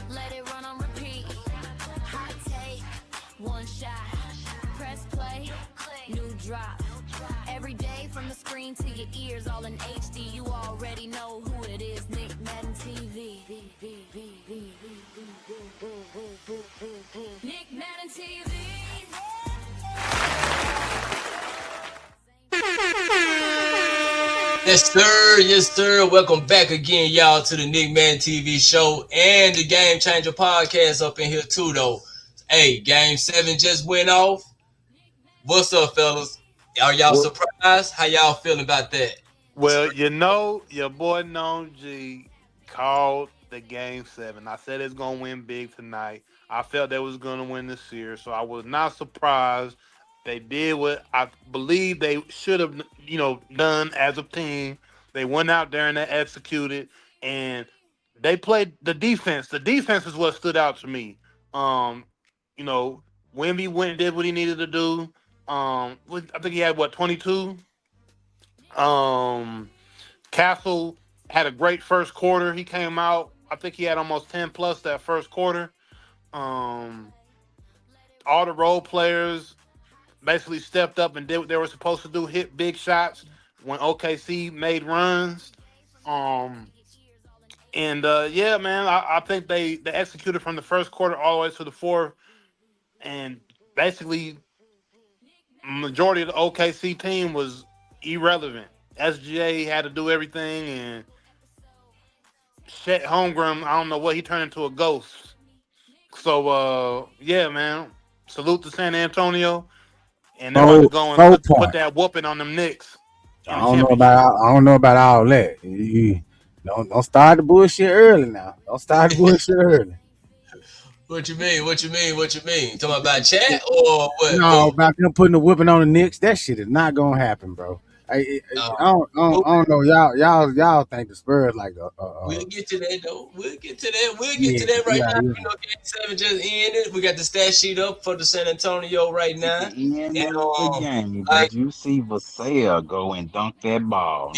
Let it run on repeat. Hot take, one shot. Press play, new drop. Every day from the screen to your ears, all in HD. You already know who it is. Nick Madden TV. Nick Madden TV. Yes, sir. Yes, sir. Welcome back again, y'all, to the Nick Madden TV show and the Game Changer podcast up in here, too, though. Hey, Game 7 just went off. What's up, fellas? Are y'all surprised? How y'all feeling about that? Well, you know, your boy Known G called the Game 7. I said it's going to win big tonight. I felt they was going to win this series, so I was not surprised. They did what I believe they should have, done as a team. They went out there and they executed, and they played the defense. The defense is what stood out to me. Wemby went and did what he needed to do. I think he had 22. Castle had a great first quarter. He came out. I think he had almost 10 plus that first quarter. All the role players basically stepped up and did what they were supposed to do, hit big shots when OKC made runs. Yeah, man, I think they executed from the first quarter all the way to the fourth. And basically, majority of the OKC team was irrelevant. SGA had to do everything, and Chet Holmgren, I don't know what, he turned into a ghost. So, yeah, man, salute to San Antonio. And they're about to go and put that whooping on them Knicks. I don't know about all that. You don't start the bullshit early now. Don't start the bullshit early. What you mean? Talking about chat or what? No, about them putting the whipping on the Knicks. That shit is not gonna happen, bro. I don't know. Y'all think the Spurs like we'll get to that though. We'll get to that right now. Yeah. Game 7 just ended. We got the stat sheet up for the San Antonio right now. At the end of the game, did you see Vassell go and dunk that ball?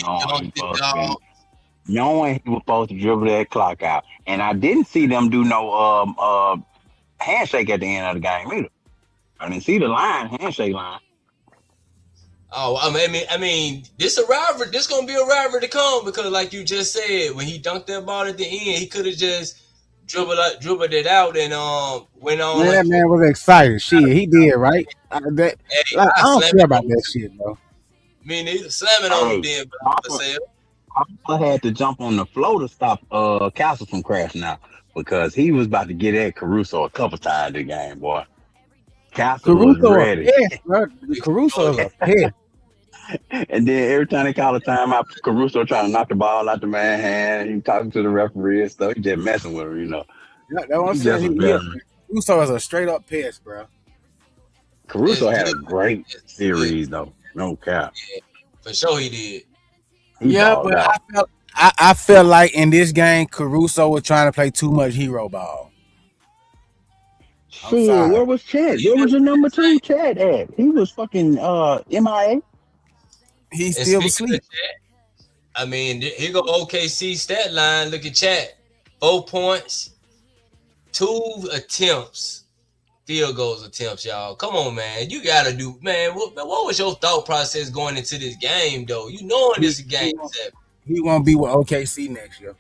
Knowing he was supposed to dribble that clock out. And I didn't see them do no handshake at the end of the game either. I didn't see the handshake line. Oh, I mean, this a rivalry. This gonna be a rivalry to come because, like you just said, when he dunked that ball at the end, he could have just dribbled it out and went on. Man, that man was excited. Shit, he did right. I don't care about that shit, bro. Me neither. Slamming on him then, I had to jump on the floor to stop Castle from crashing out because he was about to get at Caruso a couple times the game, boy. Caruso was ready. Caruso was a pest. And then every time they call a timeout, Caruso trying to knock the ball out the man's hand. He talking to the referee and stuff. He just messing with him, That's what I'm saying. Caruso is a straight up pest, bro. Caruso had a great series, though. No cap. Yeah, for sure he did. But I felt like in this game, Caruso was trying to play too much hero ball. Shit, where was Chet? Where was your number 2 Chet at? He was fucking MIA. He's still asleep. I mean, here go OKC stat line. Look at Chet. 4 points, 2 attempts, field goals attempts, y'all. Come on, man. You got to do, man. What was your thought process going into this game, though? You knowing this is game 7. He won't be with OKC next year.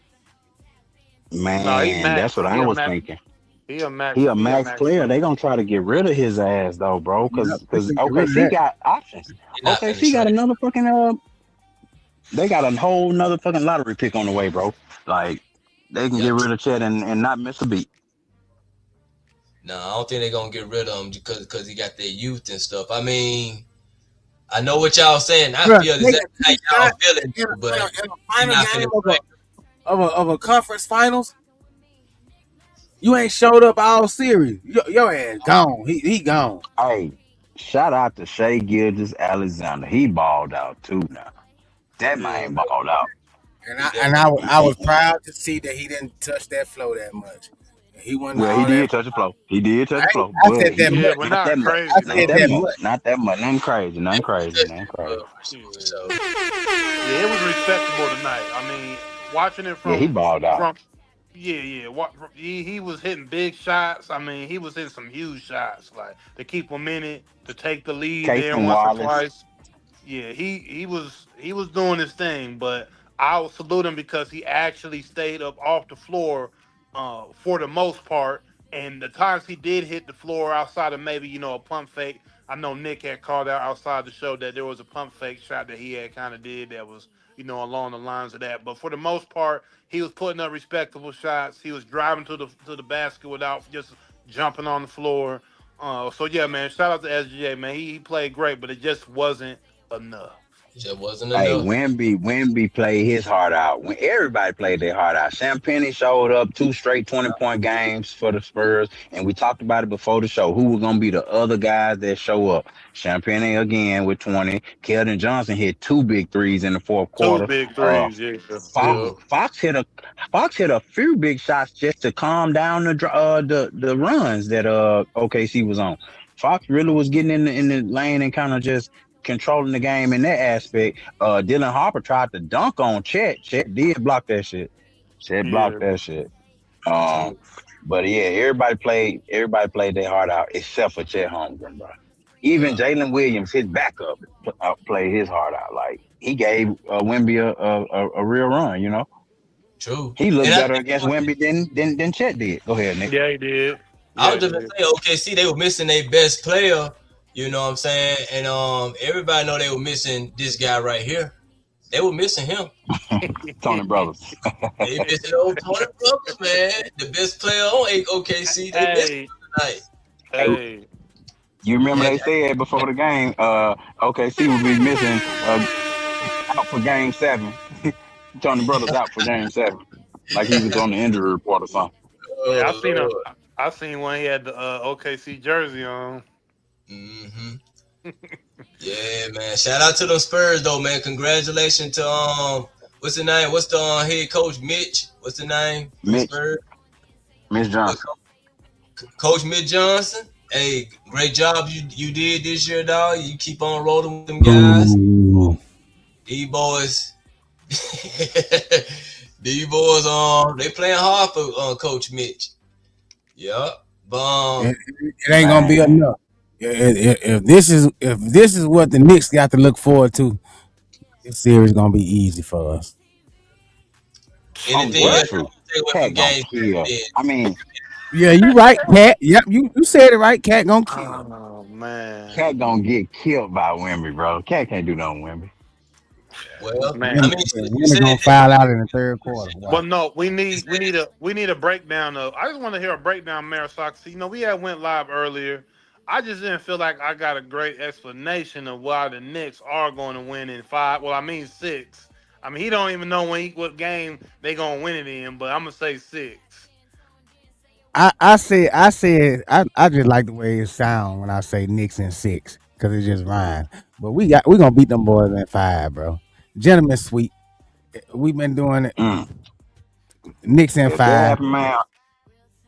Man, that's what I was thinking. He a max player. They gonna try to get rid of his ass though, bro. Because OKC got options. OKC got another fucking they got a whole nother fucking lottery pick on the way, bro. Like they can get rid of Chet and not miss a beat. No, I don't think they're gonna get rid of him because he got their youth and stuff. I mean, I know what y'all saying. I feel exactly how y'all feeling, but in a final game of a conference finals. You ain't showed up all series. Your ass gone. He gone. Hey, shout out to Shai Gilgeous-Alexander. He balled out too now. That man balled out. And I was proud to see that he didn't touch that flow that much. He wasn't. Well, he did touch the flow. I said that much. Not that much. I said that much. Not that much. Nothing crazy. Yeah, it was respectable tonight. I mean, watching it from he balled out. Yeah. He was hitting big shots. I mean, he was hitting some huge shots, like to keep them in it, to take the lead there Casey once or Wallace. twice. Yeah, he was doing his thing, but I will salute him because he actually stayed up off the floor for the most part. And the times he did hit the floor outside of maybe a pump fake, I know Nick had called out outside the show that there was a pump fake shot that he had kind of did that was along the lines of that. But for the most part, he was putting up respectable shots. He was driving to the basket without just jumping on the floor. So yeah, man, shout out to SGA, man. He played great, but it just wasn't enough. It just wasn't Hey, enough. Wemby played his heart out. When everybody played their heart out, Champagne showed up 2 straight 20-point games for the Spurs, and we talked about it before the show. Who were gonna be the other guys that show up? Champagne again with 20. Keldon Johnson hit 2 big threes in the fourth Two quarter. big Uh, threes, yeah. Fox Yeah. True. Fox hit a few big shots just to calm down the runs that OKC was on. Fox really was getting in the lane and kind of just controlling the game in that aspect. Dylan Harper tried to dunk on Chet. Chet did block that shit. Chet blocked Yeah. that shit. Um, True. but yeah, everybody played their heart out except for Chet Holmgren, bro. Even Yeah. Jalen Williams, his backup, played his heart out. Like he gave Wemby a real run. True. He looked And I better think against Wemby than Chet did. Go ahead, Nick. Yeah, he did. I Yeah, was he just gonna did. say, OKC, they were missing their best player. You know what I'm saying? And everybody know they were missing this guy right here. They were missing him. Tony Brothers. They missing old Tony Brothers, man. The best player on OKC. They missing Hey, him tonight. Hey, hey. you remember And they said before the game, OKC would be missing out for game 7. Tony Brothers out for game 7. Like he was on the injury report or something. Yeah, oh Lord. I seen when he had the OKC jersey on. Hmm. Yeah, man. Shout out to them Spurs though, man. Congratulations to what's the name? What's the head coach Mitch? What's the name for the Mitch, Spurs? Mitch What, Johnson. Coach Mitch Johnson. Hey, great job you did this year, dog. You keep on rolling with them guys. Ooh. These boys, these boys, they playing hard for Coach Mitch. Yep. It ain't gonna be enough. If this is what the Knicks got to look forward to, this series gonna be easy for us. Oh Anything yeah, What? else true. you take away from Cat gonna game kill. 7? I mean, Yeah, you right, Cat. Yep, you said it right. Cat gonna kill. Oh man, Cat gonna get killed by Wemby, bro. Cat can't do nothing, Wemby. Well, man. I mean, you Women said gonna that. foul out in the third quarter. But Wow. no, we You need said we need a breakdown of. I just want to hear a breakdown, Marisox. We had went live earlier. I just didn't feel like I got a great explanation of why the Knicks are going to win in 5. Well, I mean 6. I mean he don't even know what game they gonna win it in, but I'm gonna say 6. I just like the way it sound when I say Knicks in 6 because it just rhymes. But we gonna beat them boys in 5, bro. Gentlemen sweep. We've been doing it. Mm. Knicks in If that 5. happen, man,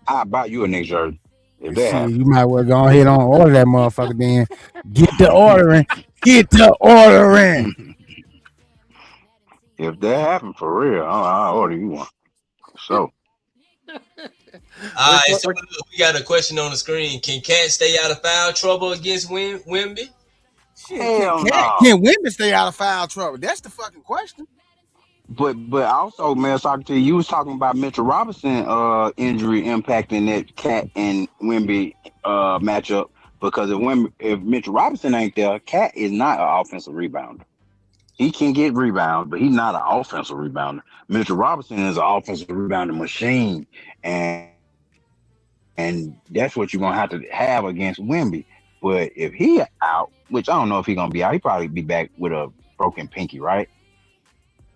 I'll buy you a Knicks jersey. If that Shit, happen. you might well go ahead on order that motherfucker. Then get the ordering. Get the ordering. If that happen for real, I'll order you one. So All right, so we got a question on the screen. Can Cat stay out of foul trouble against Wimby? Shit, hell no. can women stay out of foul trouble? That's the fucking question. But also, man, Socrates, you was talking about Mitchell Robinson injury impacting that Cat and Wemby matchup because if Mitchell Robinson ain't there, Cat is not an offensive rebounder. He can get rebounds, but he's not an offensive rebounder. Mitchell Robinson is an offensive rebounder machine, and that's what you're gonna have against Wemby. But if he out, which I don't know if he's gonna be out, he probably be back with a broken pinky, right?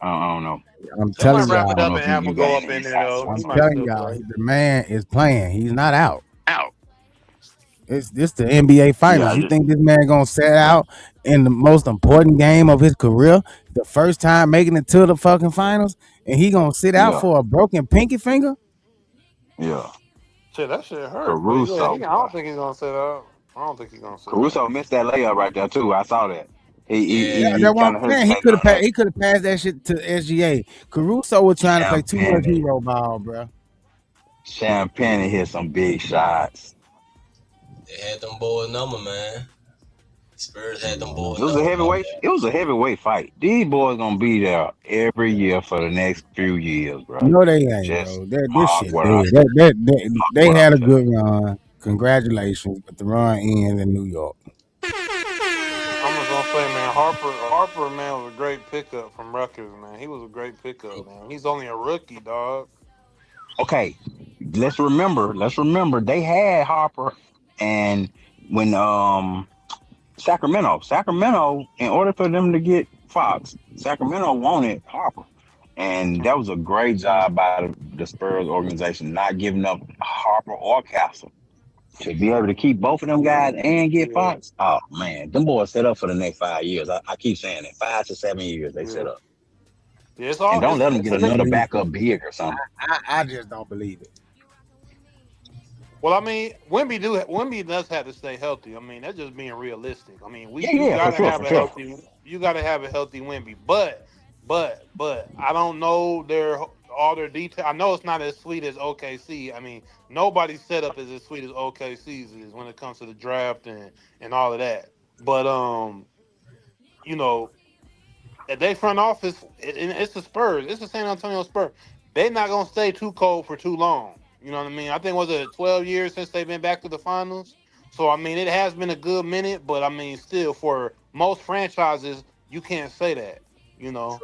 I don't know. I'm They might telling wrap it I don't y'all. up know and if have him you go got up any in there insights though. on He I'm something. might telling still y'all. play. The man is playing. He's not out. Out. It's this the NBA Finals. Yeah, You think this man gonna set out in the most important game of his career, the first time making it to the fucking finals, and he gonna sit out yeah, for a broken pinky finger? yeah. Shit, that shit hurt. But yeah, Caruso, I don't think he's gonna sit out. I don't think he's gonna sit out. Caruso missed that layup right there too. I saw that. He he Yeah, Yeah, he, he that's what kind I'm of saying. He hesitated could have on that. passed that shit to SGA. Caruso was trying to play too much Champagne. hero ball, bro. Champagne hit some big shots. They had them boys number, man. Spurs had them boys It was a number like heavyweight. It was a heavyweight fight. These boys gonna be there every year for the next few years, bro. No, they ain't, Just bro. This mark shit what I dead. say. They What had I'm a telling good run. Congratulations, but the run ends in New York. I'm just gonna say, man, Harper, man, was a great pickup from Rutgers, man. He was a great pickup, you. man. He's only a rookie, dog. Okay, let's remember they had Harper and when Sacramento, in order for them to get Fox, Sacramento wanted Harper. And that was a great job by the Spurs organization, not giving up Harper or Castle. To be able to keep both of them guys and get Yeah, Fox, oh man, them boys set up for the next 5 years. I keep saying it, 5 to 7 years they set yeah, up, yeah. It's and all. don't let them It's get I don't another believe backup big or something. I just don't believe it. Well, I mean, Wemby does have to stay healthy. I mean, that's just being realistic. I mean, Yeah, you yeah, gotta have for a sure. healthy Wemby. But I don't know all their detail. I know it's not as sweet as OKC. I mean, nobody's setup is as sweet as OKC's is when it comes to the draft and all of that. But you know, at their front office, it's the Spurs. It's the San Antonio Spurs. They're not gonna stay too cold for too long. You know what I mean? I think was it 12 years since they've been back to the finals. So I mean, it has been a good minute, but I mean, still for most franchises, you can't say that. You know.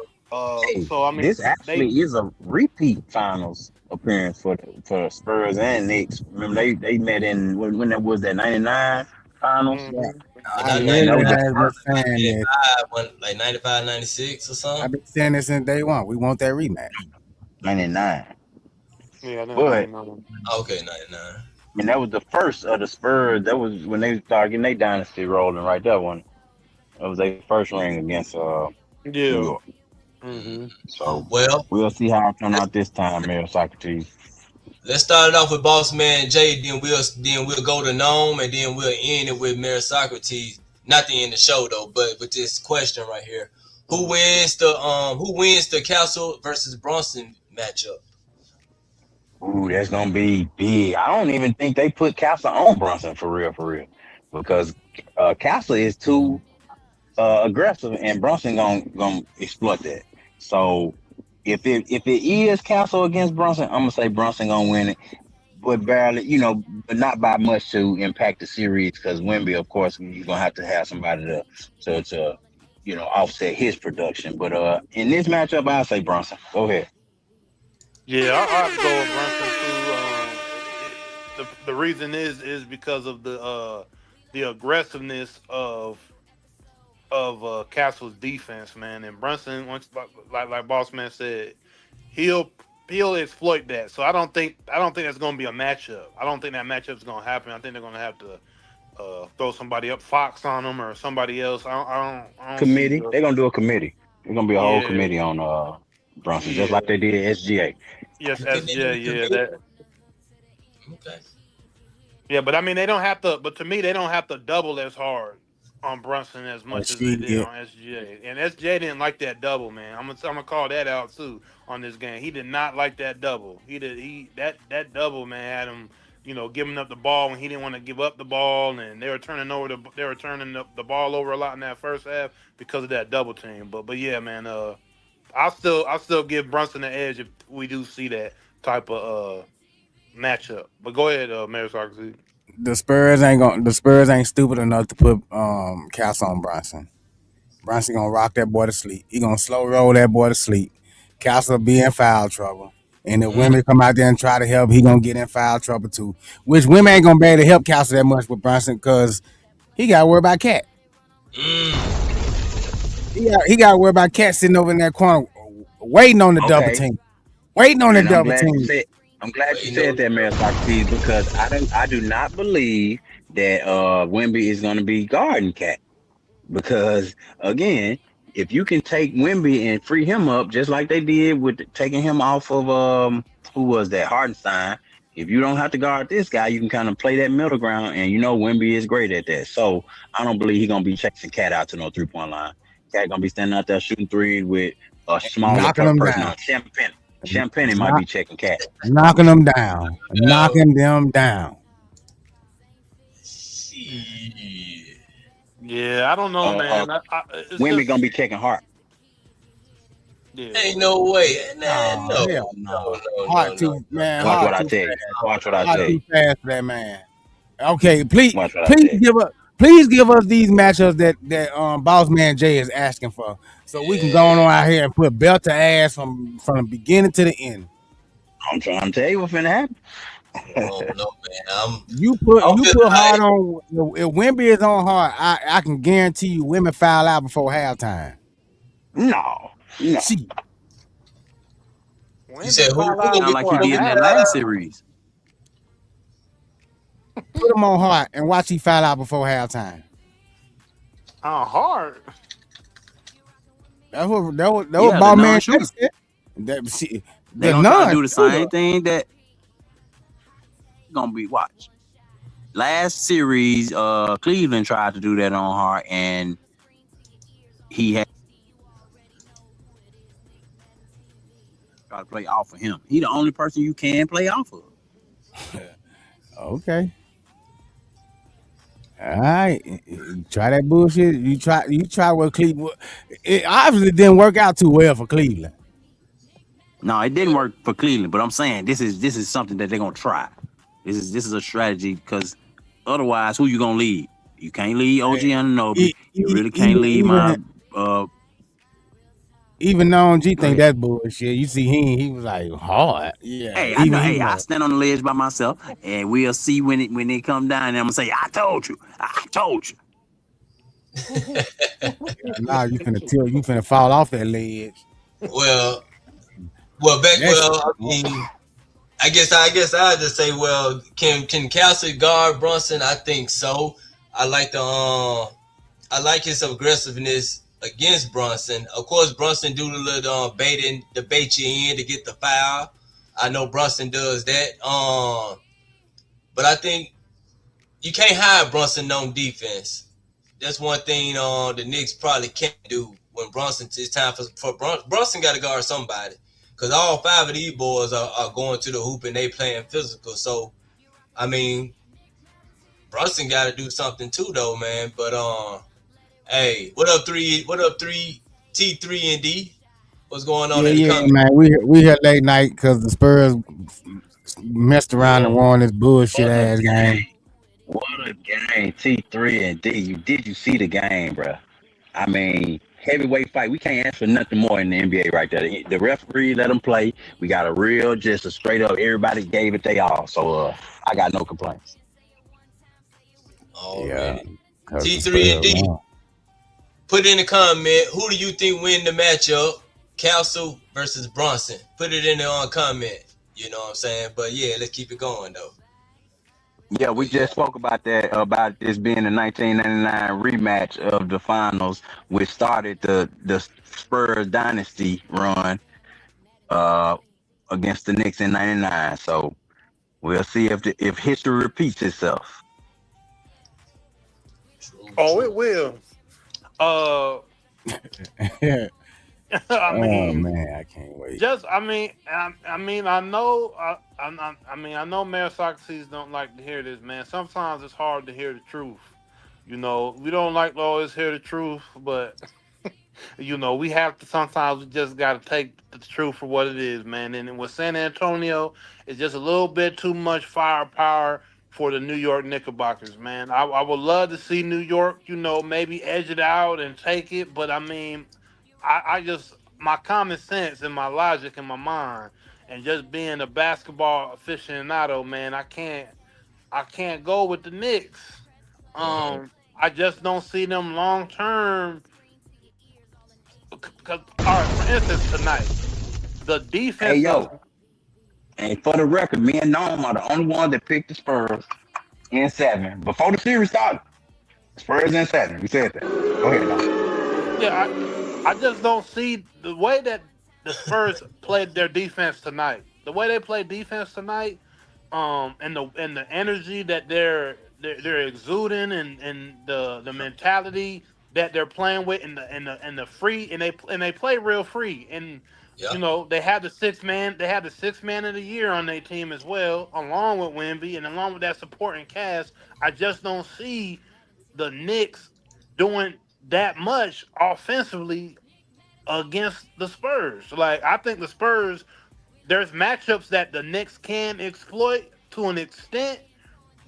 Hey, So I mean, this actually they. is a repeat finals appearance for Spurs and Knicks. Remember they met in when that was that '99 finals, Yeah, Mhm. But I not and that literally was the 99, has been first. saying this. 95, like 95, 96 or I've something. been saying this since day one. We want that rematch. '99. Yeah, I think But 99. Okay, 99. and that was the first of the Spurs. That was when they started getting their dynasty rolling right there. One that was their first ring against New Yeah. York. Hmm. So Well, we'll see how it turn let's, out this time, Mayor Socrates. let's start it off with Boss Man Jay, then we'll go to Gnome, and then we'll end it with Mayor Socrates. Not the end of the show though, but with this question right here: Who wins the Castle versus Bronson matchup? Ooh, that's gonna be big. I don't even think they put Castle on Brunson for real, because Castle is too aggressive, and Brunson gonna exploit that. So if it is Castle against Brunson, I'm gonna say Brunson gonna win it, but barely, but not by much to impact the series. Because Wemby, of course, you're gonna have somebody to offset his production. But in this matchup, I'll say Brunson. Go ahead. Yeah, I have to go with Brunson too. The reason is because of the aggressiveness of Castle's defense, man. And Brunson, once like Boss Man said, he'll he'll exploit that. So I don't think that's going to be a matchup. I don't think that matchup's going to happen. I think they're going to have to throw somebody up, Fox on them or somebody else. I don't see. Committee. They're gonna do a committee. There's gonna be a whole Yeah, committee on Brunson, just like yeah. they did at SGA. Yes, Okay, SJ. Yeah, that. okay. Yeah, but I mean they don't have to. But to me, they don't have to double as hard on Brunson as And much as they she did did. on SGA. And SJ didn't like that double, man. I'm gonna call that out too on this game. He did not like that double. That double, man, had him, giving up the ball when he didn't want to give up the ball, and they were turning the ball over a lot in that first half because of that double team. But yeah, man. I'll still give Brunson the edge if we do see that type of matchup. But go ahead, Mayor Sarkozy. The Spurs ain't stupid enough to put Castle on Bronson. Bronson gonna rock that boy to sleep. He gonna slow roll that boy to sleep. Castle be in foul trouble. And if Mm, women come out there and try to help, he gonna get in foul trouble too. Which women ain't gonna be able to help Castle that much with Bronson because he got to worry about Cat. mm. He got to worry about Cat sitting over in that corner waiting on the double Okay, team. Waiting on the and double team. I'm glad you Waiting on said the that, Mayor double. Socrates, because I do not believe that Wimby is gonna be guarding Cat. Because again, if you can take Wimby and free him up, just like they did with taking him off of who was that, Hardenstein. If you don't have to guard this guy, you can kind of play that middle ground, and Wimby is great at that. So I don't believe he's gonna be chasing Cat out to no 3-point line. Cat gonna be standing out there shooting threes with a smaller Knocking them person down. on Champagne. Champagne might Knock, be checking cat. knocking them down, Oh, knocking them down. shit. Yeah, I don't know, Uh, man. It's Women gonna just be checking heart. yeah. Ain't no way. Nah, Oh no, hell no, no! no, no, Heart no, too man, Watch heart what I too tell you. fast, Watch what I heart tell too you. fast for that man. Okay, please, Watch what I please tell you. give us these matchups that Boss Man Jay is asking for, so we can go on Yeah. out here and put belt to ass from the beginning to the end. I'm trying to tell you what's finna Oh happen. no, man. I'm You feeling put hard like on if Wimby is on hard. I can guarantee you women foul out before halftime. No, no. See, you Wimby said foul who out gonna Sound be like he who before gonna did be in that flat last halftime. out? series. put him on hard and watch he foul out before halftime. Hard. That was Yeah, the Boss Man Jay non-shooter. said. That see They're the gonna try to do the non-shooter. same thing that gonna be watch. Last series, Cleveland tried to do that on Hart, and he had tried to play off of him. He the only person you can play off of. Okay. All right, try that bullshit. You try what Cleveland. It obviously didn't work out too well for Cleveland. No, it didn't work for Cleveland, but I'm saying this is something that they're gonna try. This is a strategy because otherwise, who you gonna lead? You can't lead OG Ananobi. You really can't lead my uh Even though G go think ahead. that's bullshit. You see, he was like hard. Yeah, Hey, I even know. he Hey, I know. stand on the ledge by myself, and we'll see when it come down. And I'm gonna say, I told you, I told you. Now you finna fall off that ledge. well, well, back. That's Well, I mean, I guess I just say, well, can Castle guard Brunson? I think so. I like I like his aggressiveness against Brunson. Of course, Brunson do the little baiting, the bait you in to get the foul. I know Brunson does that. But I think you can't hide Brunson on defense. That's one thing the Knicks probably can't do when Brunson. It's time for Brunson got to guard somebody because all five of these boys are going to the hoop and they playing physical. So I mean, Brunson got to do something too, though, man. But hey, what up three? What up three? T3 and D? What's going on in the yeah, comment? man. We here late night because the Spurs messed around and Yeah. won this bullshit What a ass game. game! What a game! T3 and D. You see the game, bro? I mean, heavyweight fight. We can't ask for nothing more in the NBA right there. The referee let them play. We got a real, just a straight up. Everybody gave it they all. So I got no complaints. Yeah, Already. because the T3 and Spurs D. won. Put in the comment. Who do you think win the matchup? Castle versus Bronson. Put it in the comment. You know what I'm saying? But yeah, let's keep it going though. Yeah, we But just spoke about that, about this being the 1999 rematch of the finals, which started the Spurs dynasty run uh, against the Knicks in '99. So we'll see if history repeats itself. true, Oh, it true. will. Uh, I Oh mean, man, I can't wait. I know. I know meritocracies don't like to hear this, man. Sometimes it's hard to hear the truth. We don't like to always hear the truth, but we have to. Sometimes we just got to take the truth for what it is, man. And with San Antonio, it's just a little bit too much firepower for the New York Knickerbockers, man. I would love to see New York, maybe edge it out and take it, but I mean, I just my common sense and my logic in my mind, and just being a basketball aficionado, man, I can't go with the Knicks. Mhm. I just don't see them long term. Because, all right, for instance, tonight the Hey defense of yo, and for the record, me and Norm are the only ones that picked the Spurs in 7 before the series started. Spurs in 7. We said that. Go ahead, Norm. yeah, I just don't see the way that the Spurs played their defense tonight. The way they played defense tonight, and the energy that they're exuding, and the mentality that they're playing with, and the free, and they play real free. And You know, they had the sixth man. They had the sixth man of the year on their team as well, along with Wemby and along with that supporting cast. I just don't see the Knicks doing that much offensively against the Spurs. Like I think the Spurs, there's matchups that the Knicks can exploit to an extent,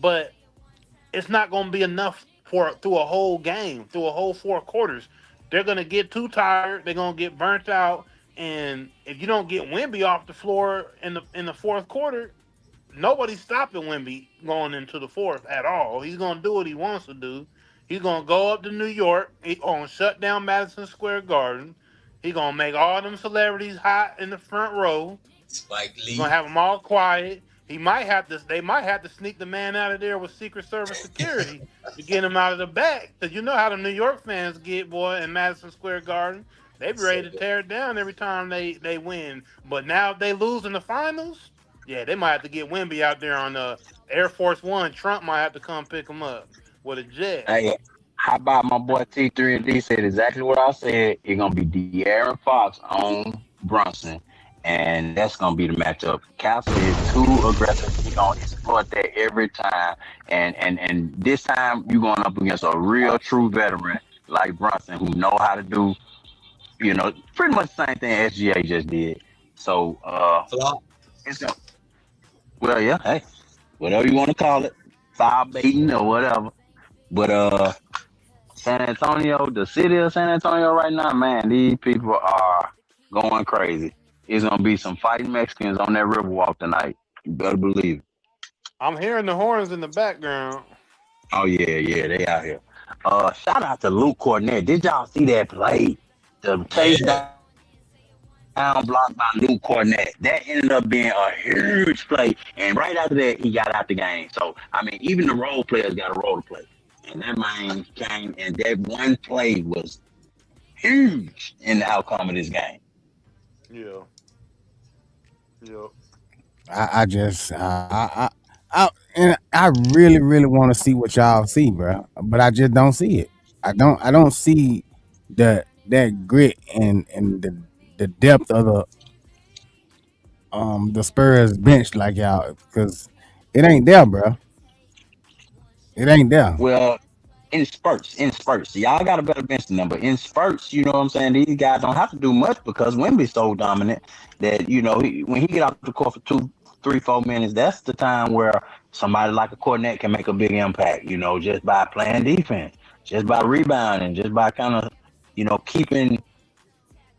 but it's not going to be enough for through a whole game, through a whole 4 quarters. They're going to get too tired. They're going to get burnt out. And if you don't get Wemby off the floor in the fourth quarter, nobody's stopping Wemby going into the fourth at all. He's going to do what he wants to do. He's going to go up to New York. He's going to shut down Madison Square Garden. He's going to make all them celebrities hot in the front row. Spike Lee. He's going to have them all quiet. They might have to sneak the man out of there with Secret Service security to get him out of the back. Because you know how the New York fans get, boy, in Madison Square Garden. They be ready to tear it down every time they win. But now if they lose in the finals, yeah, they might have to get Wemby out there on Air Force One. Trump might have to come pick him up with a jet. Hey, how about my boy T3 and D said exactly what I said? It's gonna be De'Aaron Fox on Brunson, and that's gonna be the matchup. Castle is too aggressive. He's gonna exploit that every time, and this time you're going up against a real true veteran like Brunson who know how to do, pretty much the same thing SGA just did. So it's gonna, well, yeah, hey, whatever you want to call it, foul baiting or whatever. But San Antonio, the city of San Antonio right now, man, these people are going crazy. It's gonna be some fighting Mexicans on that Riverwalk tonight. You better believe it. I'm hearing the horns in the background. Oh yeah, they out here. Shout out to Luke Cornett. Did y'all see that play? The chase down block by Luke Cornett. That ended up being a huge play. And right after that, he got out the game. So I mean, even the role players got a role to play. And that man came, and that one play was huge in the outcome of this game. Yeah. And I really, really want to see what y'all see, bro. But I just don't see it. I don't see that grit and the depth of the Spurs bench like y'all, because it ain't there, bro. It ain't there. Well, in spurts. Y'all got a better bench than them, but in spurts, you know what I'm saying? These guys don't have to do much because Wemby's so dominant that, when he get out the court for 2, 3, 4 minutes, that's the time where somebody like a Cornette can make a big impact, just by playing defense, just by rebounding, just by kind of, keeping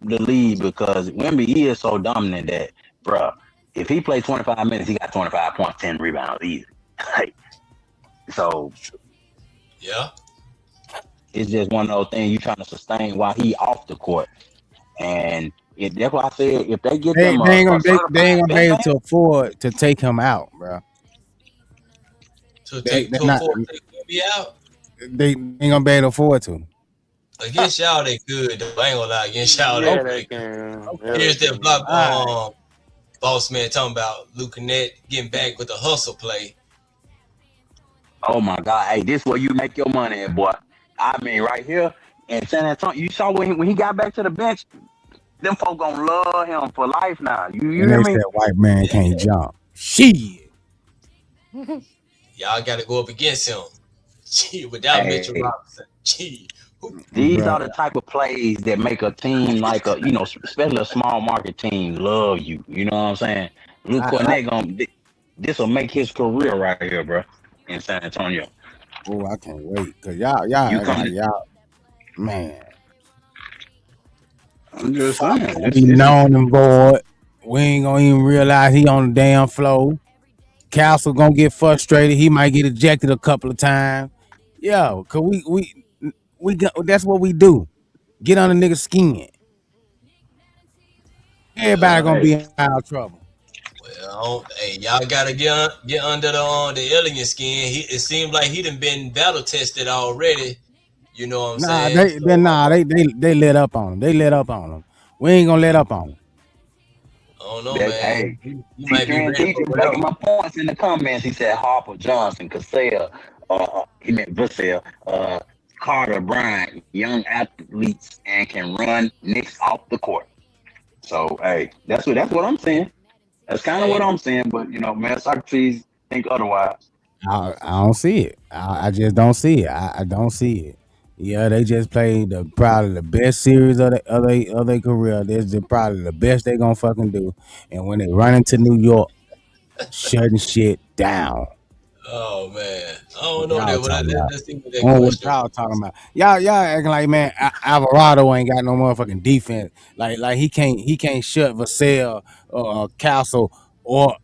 the lead, because Wemby is so dominant that, bruh, if he plays 25 minutes, he got 25 points, 10 rebounds easy. So, yeah, it's just one of those things you trying to sustain while he off the court, and that's why I said if they get They them, ain't gonna be able to afford to take him out, bro. To take Wemby out, they ain't gonna be able to afford to. Against y'all, they good. Though. I ain't gonna lie. Against y'all, they can. Here's that block boss man talking about Luke Kennett getting back with the hustle play. Oh my God! Hey, this is where you make your money, at, boy. I mean, right here in San Antonio, you saw when he got back to the bench, them folk gonna love him for life now. You hear me? That white man can't jump. Shit. Y'all got to go up against him. Gee, without Mitchell Robinson. Gee. These are the type of plays that make a team like especially a small market team love you. You know what I'm saying? Luke Cornett this will make his career right here, bro, in San Antonio. Oh, I can't wait, cause y'all, man. I'm just saying. We known him, boy. We ain't gonna even realize he on the damn floor. Castle gonna get frustrated. He might get ejected a couple of times. Yeah, cause we that's what we do. Get on the nigga's skin. Everybody gonna be in foul trouble. Well, hey, y'all gotta get under the alien skin. It seems like he done been battle tested already. You know what I'm saying? They let up on him. They let up on him. We ain't gonna let up on him. I don't know, man. Hey, you might be ready for making my points in the comments. He said Harper, Johnson, Cassell, he meant Vassell, Carter, Bryant, young athletes, and can run Knicks off the court. So hey, that's what I'm saying. That's kind of what Hey, I'm saying. But man, Socrates think otherwise. I don't see it. I just don't see it. I don't see it. Yeah, they just played probably the best series of their career. This is probably the best they gonna fucking do. And when they run into New York, shutting shit down. oh man, I don't What know y'all that. But talking about? let's see what that On what question y'all was. talking about? Y'all acting like, man, Alvarado ain't got no motherfucking defense. Like he can't shut Vassell or Castle or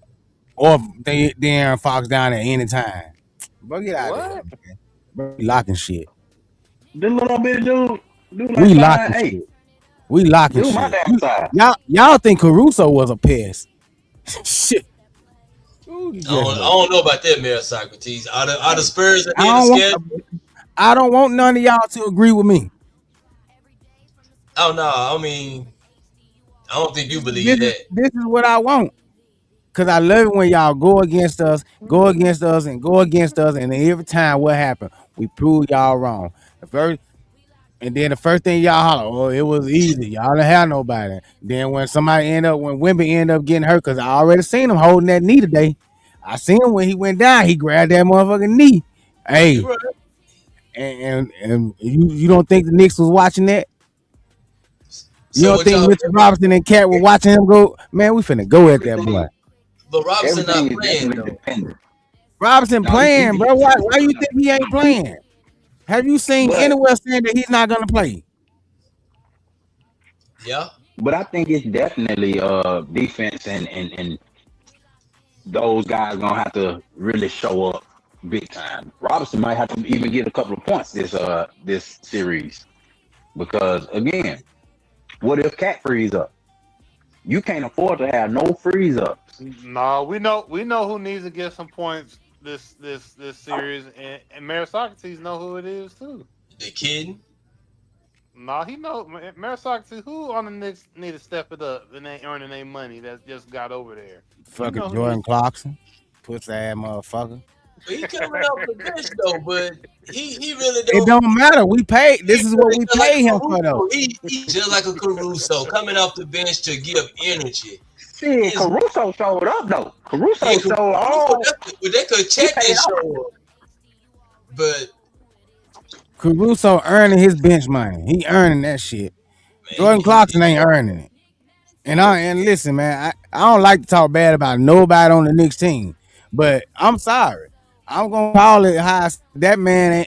De'Aaron Fox down at any time. Bro, get out of here, What? man. Bro, we locking shit. This little bit dude, like We five locking eight. shit. We locking Dude, my shit. damn size. Y'all think Caruso was a piss? Shit. Ooh, you just I wait. don't know about that, Mayor Socrates. Are the Hey, Spurs I ahead of don't want. schedule? I don't want none of y'all to agree with me. Oh no, I mean, I don't think you This believe is that. this is what I want. Cause I love it when y'all go against us, and then every time what happened, we prove y'all wrong. The first, and then the first thing y'all holler, oh, it was easy. Y'all didn't have nobody. Then when when Wimby end up getting hurt, cause I already seen him holding that knee today. I seen him when he went down. He grabbed that motherfucking knee. You Hey, right. and you don't think the Knicks was watching that? You So don't what think y'all? Mitchell Robinson and Cat were watching him go? Man, we finna go at that boy. everything, But Robinson not everything is playing definitely though. dependent. Robinson No, he playing, can bro. get Why you think he ain't playing? Have you seen but anywhere saying that he's not gonna play? Yeah. but I think it's definitely defense and those guys gonna have to really show up big time. Robinson might have to even get a couple of points this series because again, what if Cat frees up? You can't afford to have no freeze ups. No, we know who needs to get some points this series, and Mayor Socrates know who it is too. The kidding? No, he know Mayor Socrates who on the Knicks need to step it up and they earning their money that just got over there. You Fucking know who Jordan needs. Clarkson, pussy ass motherfucker. But he coming off the bench though. But he really It don't. don't matter. We paid. He This is what really we just like pay a him for, though. Caruso. He just like a Caruso coming off the bench to give energy. Shit, His Caruso showed up though. yeah, Caruso showed Caruso. all But they could he check paid and off. show up. But Caruso earning his bench money. He earning that shit. man, Jordan Clarkson ain't earning it. And listen, man, I don't like to talk bad about nobody on the Knicks team, but I'm sorry. I'm gonna call it how that man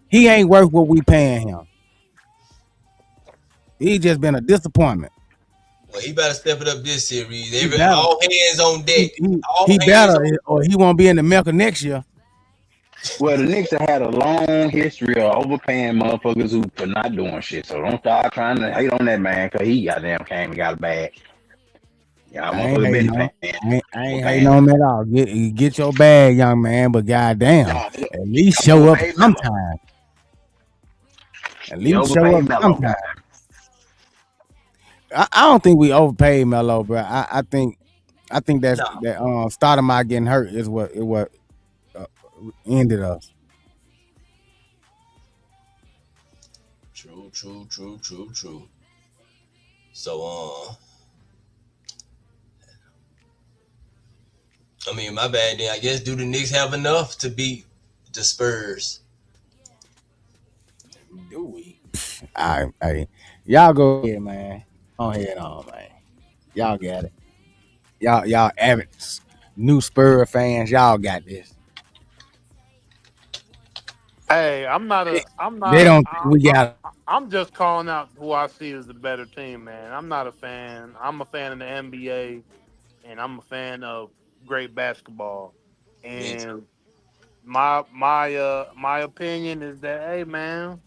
he ain't worth what we paying him. He just been a disappointment. well, he better step it up this series. He better. All hands on deck. He, he, All he hands better, on. or he won't be in the Mecca next year. Well, the Knicks have had a long history of overpaying motherfuckers who for not doing shit. So don't start trying to hate on that man because he goddamn came and got a bag. Y'all I ain't motherfucker hating been on. paying, I ain't hating overpaying. on him at all. Get your bag, young man. But goddamn, Nah, at least he show up overpaid Melo. sometime. At He least show overpaid up Melo, sometime. guy. I don't think we overpaid Melo, bro. I think No. that Stoudemire getting hurt is what uh, ended us. True, true, true, true, true. So I mean, my bad. Then I guess do the Knicks have enough to beat the Spurs? Do we? All right, y'all go ahead, man. Go ahead on, man. Y'all got it. Y'all avid new Spur fans. Y'all got this. Hey, I'm not They, a. I'm they not a. don't think we got. I'm just calling out who I see as the better team, man. I'm not a fan. I'm a fan of the NBA, and I'm a fan of great basketball. Me too. And my opinion is that hey, man,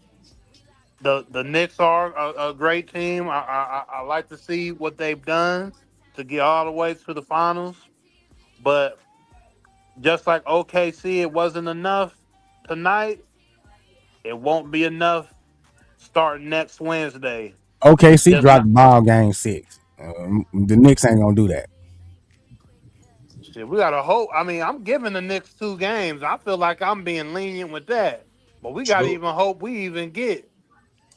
the Knicks are a great team. I like to see what they've done to get all the way to the finals, but just like OKC, it wasn't enough tonight. It won't be enough starting next Wednesday. OKC Just dropped not the ball game 6. The Knicks ain't gonna do that. shit. We gotta hope. I mean, I'm giving the Knicks 2 games. I feel like I'm being lenient with that. But we gotta True. even hope we even get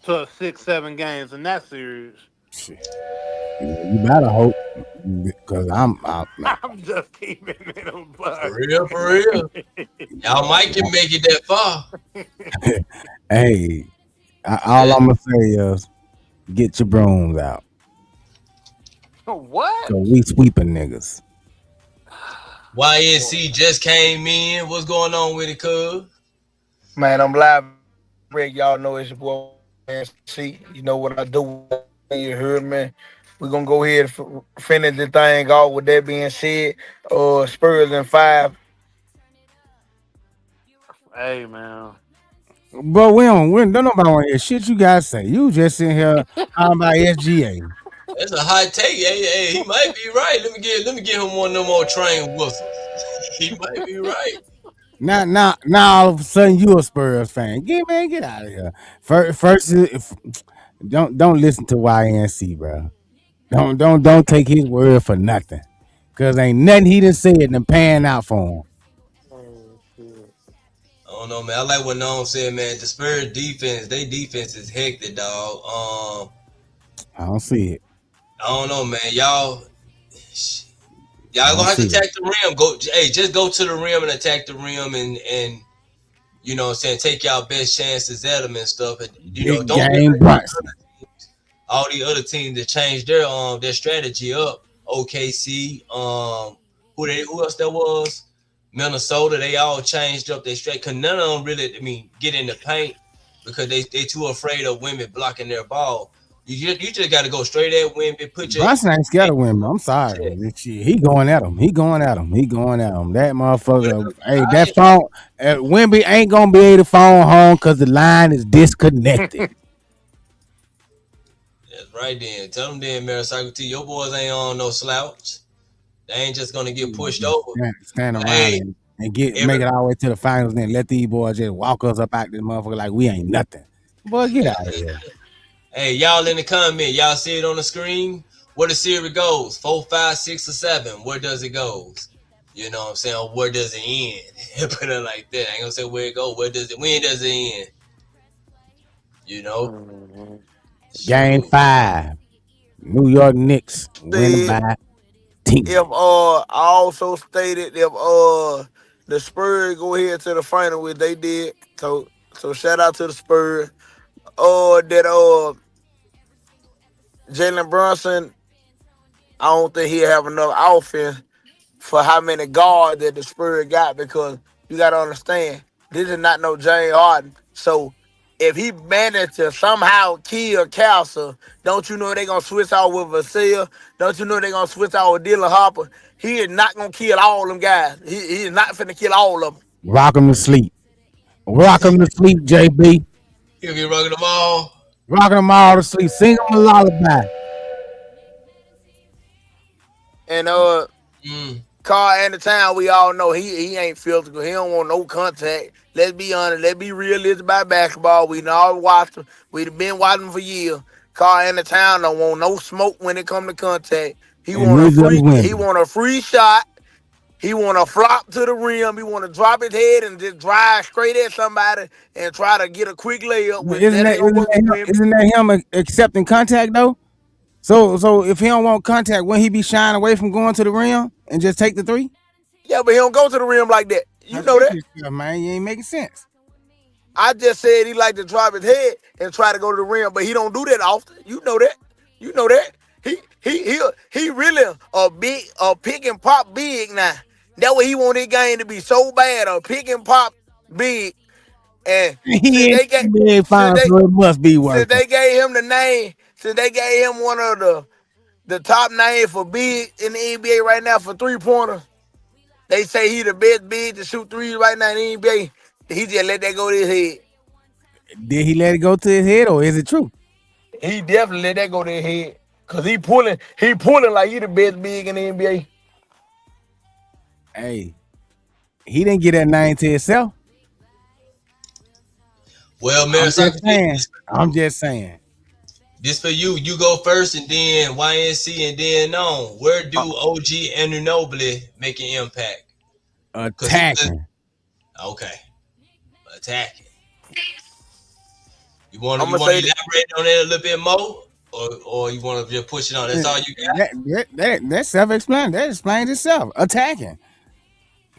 to 6, 7 games in that series. Shit. You better hope, because I'm I'm just keeping it a For buck. real, for real. Y'all might can make it that far. hey, all Yeah. I'm gonna say is get your brooms out. What? Cause we sweeping niggas. YNC just came in. What's going on with it, cuz? Man, I'm live. Rick. Y'all know it's your boy NC. You know what I do. You heard me. We're gonna go ahead and finish the thing off. With that being said, Spurs in 5. Hey, man. But don't nobody want to hear shit you guys say. You just sitting here talking about SGA. That's a hot take. Hey, he might be right. Let me get him one of them more train whistles. He might be right. Now, all of a sudden you a Spurs fan. Get out of here. First, if, don't listen to YNC, bro. Don't take his word for nothing. Cause ain't nothing he done said and pan out for him. Oh, shit. I don't know, man. I like what Noam said, man. The Spurs defense, they defense is hectic, dog. I don't see it. I don't know, man. Y'all I gonna don't have to see it. attack the rim. Just go to the rim and attack the rim, and you know what I'm saying, take y'all best chances at them and stuff. And Big don't be game like Brunson. all the other teams that changed their strategy up. OKC, who else there was? Minnesota, they all changed up their strategy. Cause none of them really, get in the paint because they too afraid of women blocking their ball. You just got to go straight at women. Put your Brunson ain't scared of women. I'm sorry. Shit, he going at him. He going at him. He going at him. That motherfucker. Hey, that phone. Wimby ain't gonna be able to phone home because the line is disconnected. That's right then. Tell them then, Maricycle T, your boys ain't on no slouch. They ain't just gonna get pushed over. Stand But around hey, and get every make it all the way to the finals, then let these boys just walk us up out this motherfucker like we ain't nothing. Boy, get out of here. hey, y'all in the comment, y'all see it on the screen? Where the series goes? 4, 5, 6, or 7. Where does it goes? You know what I'm saying? Where does it end? Put it like that. I ain't gonna say where it goes. When does it end? You know? Mhm. Game Shoot. 5. New York Knicks winning Said by 10. if I also stated if the Spurs go ahead to the final, which they did. So shout out to the Spurs. That Jalen Brunson, I don't think he'll have enough offense for how many guards that the Spurs got, because you got to understand, this is not no James Harden. So if he managed to somehow kill Castle, don't you know they going to switch out with Vasil? Don't you know they going to switch out with Dylan Harper? He is not going to kill all them guys. He is not finna kill all of them. Rock 'em to sleep. Rock 'em to sleep, JB. He'll be rocking them all. Rocking them all to sleep. Sing them a lullaby. And Mm. Carl Antown, we all know he ain't physical. He don't want no contact. Let's be honest. Let's be realistic about basketball. We all watched him. We've been watching for years. Carl Antown don't want no smoke when it come to contact. He And want a neither does free. He Wimby. want a free shot. He want to flop to the rim. He want to drop his head and just drive straight at somebody and try to get a quick layup, Well, which that ain't gonna work with Wimby. isn't that him accepting contact though? So if he don't want contact, wouldn't he be shying away from going to the rim and just take the three? Yeah, but he don't go to the rim like that. You know Contradict that. yourself, man. You ain't making sense. I just said he like to drop his head and try to go to the rim, but he don't do that often. You know that. You know that. He really a pick and pop big now. That way he want his game to be so bad, a pick and pop big. And since He in they get the NBA since finals, they so it must be since working. they gave him the name, since they gave him one of the top name for big in the NBA right now for 3-pointers, they say he the best big to shoot threes right now in the NBA. He just let that go to his head. Did he let it go to his head, or is it true? He definitely let that go to his head. Cause he pulling like he the best big in the NBA. Hey, he didn't get that name to himself. Well, I'm just Maricycle T, saying. I'm just saying. this for you. You go first, and then YNC, and then on. Where do OG and Ginobili make an impact? Cause he just Attacking. okay, attacking. You want I'm to gonna say that elaborate on that a little bit more, or you want to just push it on? That's all you got. That's self-explanatory. That explains itself. Attacking,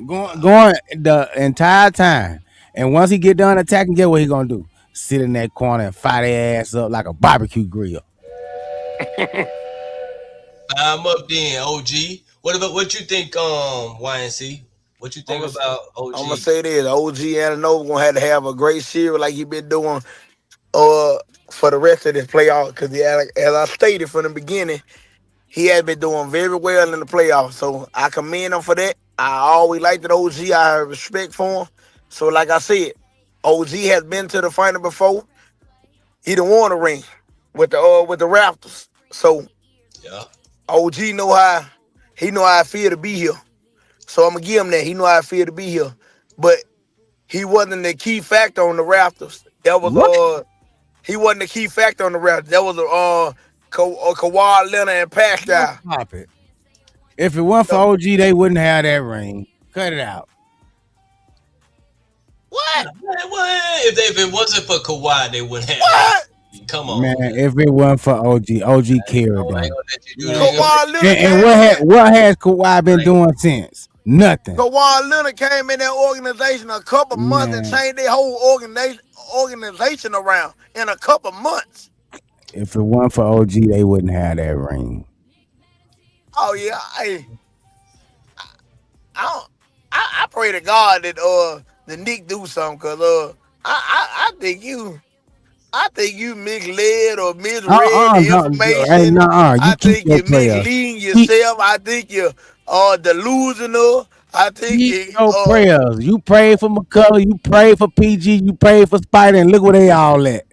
going the entire time, and once he get done attacking, get what he gonna do? Sit in that corner and fire their ass up like a barbecue grill. I'm up then, OG. What you think, YNC? What you think I'm about gonna OG? say this: OG Ananova gonna have to have a great series like he been doing uh for the rest of this playoff. Because as I stated from the beginning, he has been doing very well in the playoffs. So I commend him for that. I always liked that OG. I have respect for him. So like I said, OG has been to the final before. He done won a ring with the Raptors. So Yeah. OG know how I feel to be here. So I'm gonna give him that. He know how I feel to be here. But he wasn't the key factor on the Raptors. That was What? he wasn't the key factor on the Raptors. That was Kawhi Leonard and Man, Pascal. stop it. If it weren't for No, OG, they wouldn't have that ring. Cut it out. what? What? If it wasn't for Kawhi, they wouldn't have that. What? Come Man, on, man. if it wasn't for OG, OG carried I ain't them. gonna let you do that. Man. Kawhi Leonard And came in there. what has Kawhi been doing since? Nothing. Kawhi Leonard came in that organization a couple months and Man, changed their whole organization around in a couple months. if it weren't for OG, they wouldn't have that ring. Oh yeah, I don't, I pray to God that the Knicks do something because I think you misled or misread the No, hey, information. no, you I keep think your you're prayers. misleading Keep yourself. I think you're delusional. I think keep you your prayers. You pray for McCullough, you pray for PG, you pray for Spider, and look where they all at.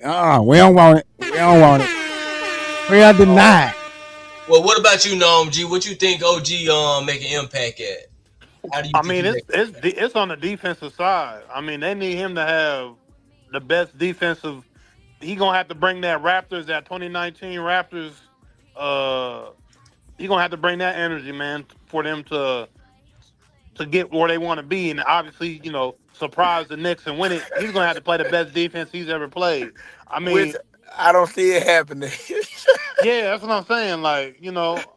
We don't want it. We don't want it. Prayer denied. Well, what about you, Nom G? What you think OG make an impact at? How do you I think mean, he it's make it's de- it's on the defensive side. I mean, they need him to have the best defensive. He gonna have to bring that 2019 Raptors. Uh, he gonna have to bring that energy, man, for them to get where they want to be, and obviously, surprise the Knicks and win it. He's gonna have to play the best defense he's ever played. I which mean, I don't see it happening. yeah, that's what I'm saying. Like,